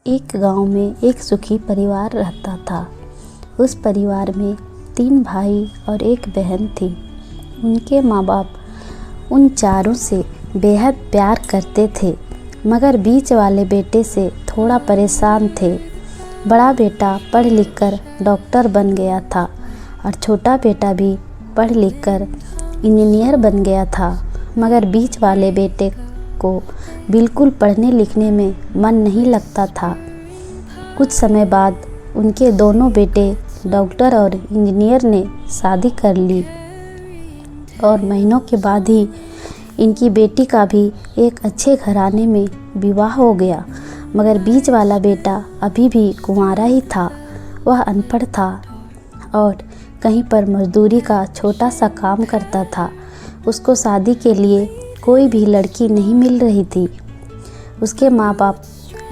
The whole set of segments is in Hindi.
एक गांव में एक सुखी परिवार रहता था। उस परिवार में 3 भाई और एक बहन थी। उनके माँ बाप उन चारों से बेहद प्यार करते थे, मगर बीच वाले बेटे से थोड़ा परेशान थे। बड़ा बेटा पढ़ लिख कर डॉक्टर बन गया था और छोटा बेटा भी पढ़ लिख कर इंजीनियर बन गया था, मगर बीच वाले बेटे को बिल्कुल पढ़ने लिखने में मन नहीं लगता था। कुछ समय बाद उनके दोनों बेटे डॉक्टर और इंजीनियर ने शादी कर ली और महीनों के बाद ही इनकी बेटी का भी एक अच्छे घराने में विवाह हो गया। मगर बीच वाला बेटा अभी भी कुंवारा ही था। वह अनपढ़ था और कहीं पर मजदूरी का छोटा सा काम करता था। उसको शादी के लिए कोई भी लड़की नहीं मिल रही थी। उसके माँ बाप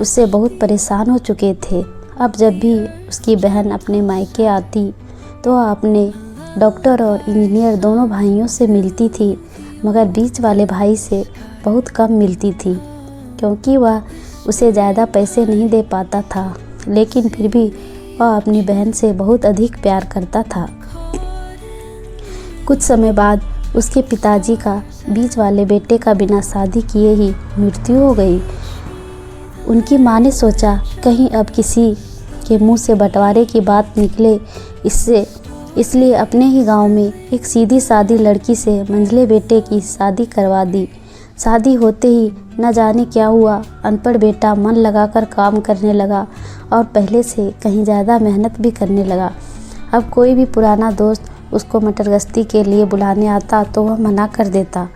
उससे बहुत परेशान हो चुके थे। अब जब भी उसकी बहन अपने मायके आती तो वह अपने डॉक्टर और इंजीनियर दोनों भाइयों से मिलती थी, मगर बीच वाले भाई से बहुत कम मिलती थी, क्योंकि वह उसे ज़्यादा पैसे नहीं दे पाता था। लेकिन फिर भी वह अपनी बहन से बहुत अधिक प्यार करता था। कुछ समय बाद उसके पिताजी का बीच वाले बेटे का बिना शादी किए ही मृत्यु हो गई। उनकी माँ ने सोचा कहीं अब किसी के मुंह से बंटवारे की बात निकले, इसलिए अपने ही गांव में एक सीधी सादी लड़की से मंझले बेटे की शादी करवा दी। शादी होते ही न जाने क्या हुआ, अनपढ़ बेटा मन लगाकर काम करने लगा और पहले से कहीं ज़्यादा मेहनत भी करने लगा। अब कोई भी पुराना दोस्त उसको मटर गश्ती के लिए बुलाने आता तो वह मना कर देता।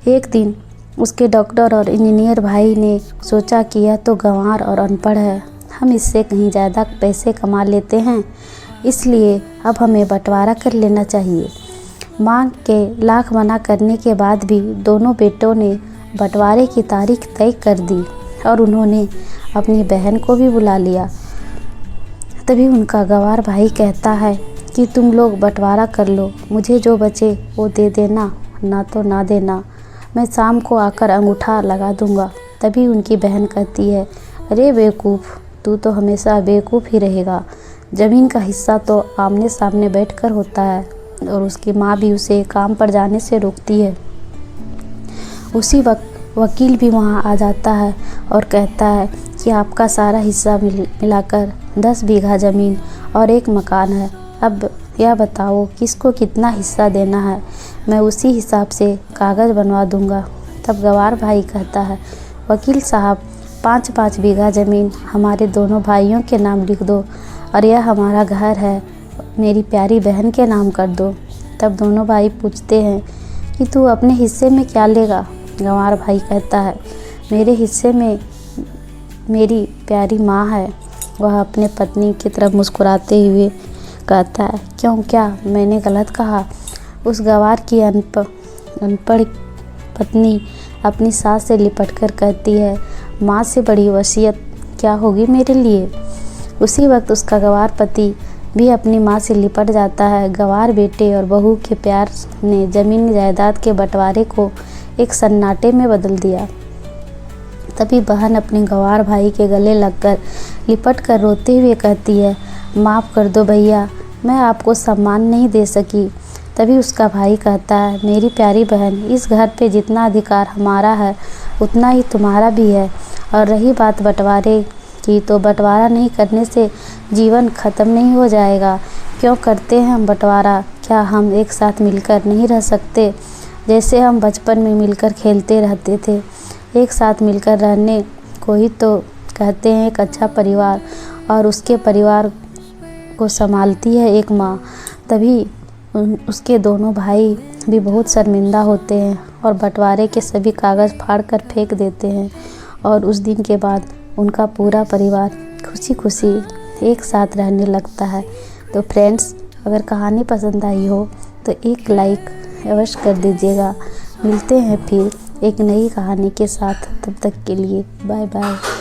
एक दिन उसके डॉक्टर और इंजीनियर भाई ने सोचा कि यह तो गंवार और अनपढ़ है, हम इससे कहीं ज़्यादा पैसे कमा लेते हैं, इसलिए अब हमें बंटवारा कर लेना चाहिए। माँ के लाख मना करने के बाद भी दोनों बेटों ने बंटवारे की तारीख तय कर दी और उन्होंने अपनी बहन को भी बुला लिया। तभी उनका गंवार भाई कहता है कि तुम लोग बंटवारा कर लो, मुझे जो बचे वो दे देना, ना तो ना देना, मैं शाम को आकर अंगूठा लगा दूंगा। तभी उनकी बहन कहती है, अरे बेवकूफ़, तू तो हमेशा बेवकूफ़ ही रहेगा। ज़मीन का हिस्सा तो आमने सामने बैठकर होता है। और उसकी माँ भी उसे काम पर जाने से रोकती है। उसी वक्त वकील भी वहाँ आ जाता है और कहता है कि आपका सारा हिस्सा मिलाकर 10 बीघा ज़मीन और एक मकान है। अब यह बताओ किसको कितना हिस्सा देना है, मैं उसी हिसाब से कागज़ बनवा दूंगा। तब गंवार भाई कहता है, वकील साहब 5-5 बीघा ज़मीन हमारे दोनों भाइयों के नाम लिख दो और यह हमारा घर है, मेरी प्यारी बहन के नाम कर दो। तब दोनों भाई पूछते हैं कि तू अपने हिस्से में क्या लेगा। गंवार भाई कहता है, मेरे हिस्से में मेरी प्यारी माँ है। वह अपने पत्नी की तरफ मुस्कुराते हुए कहता है, क्यों, क्या मैंने गलत कहा? उस गंवार की अनपढ़ पत्नी अपनी सास से लिपटकर कहती है, माँ से बड़ी वसीयत क्या होगी मेरे लिए। उसी वक्त उसका गंवार पति भी अपनी माँ से लिपट जाता है। गंवार बेटे और बहू के प्यार ने ज़मीन जायदाद के बंटवारे को एक सन्नाटे में बदल दिया। तभी बहन अपने गंवार भाई के गले लगकर लिपट कर रोते हुए कहती है, माफ़ कर दो भैया, मैं आपको सम्मान नहीं दे सकी। तभी उसका भाई कहता है, मेरी प्यारी बहन, इस घर पे जितना अधिकार हमारा है उतना ही तुम्हारा भी है। और रही बात बंटवारे की, तो बंटवारा नहीं करने से जीवन ख़त्म नहीं हो जाएगा। क्यों करते हैं हम बंटवारा? क्या हम एक साथ मिलकर नहीं रह सकते, जैसे हम बचपन में मिलकर खेलते रहते थे? एक साथ मिलकर रहने को ही तो कहते हैं एक अच्छा परिवार, और उसके परिवार को संभालती है एक माँ। तभी उसके दोनों भाई भी बहुत शर्मिंदा होते हैं और बंटवारे के सभी कागज़ फाड़ कर फेंक देते हैं। और उस दिन के बाद उनका पूरा परिवार खुशी खुशी एक साथ रहने लगता है। तो फ्रेंड्स, अगर कहानी पसंद आई हो तो एक लाइक अवश्य कर दीजिएगा। मिलते हैं फिर एक नई कहानी के साथ, तब तक के लिए बाय बाय।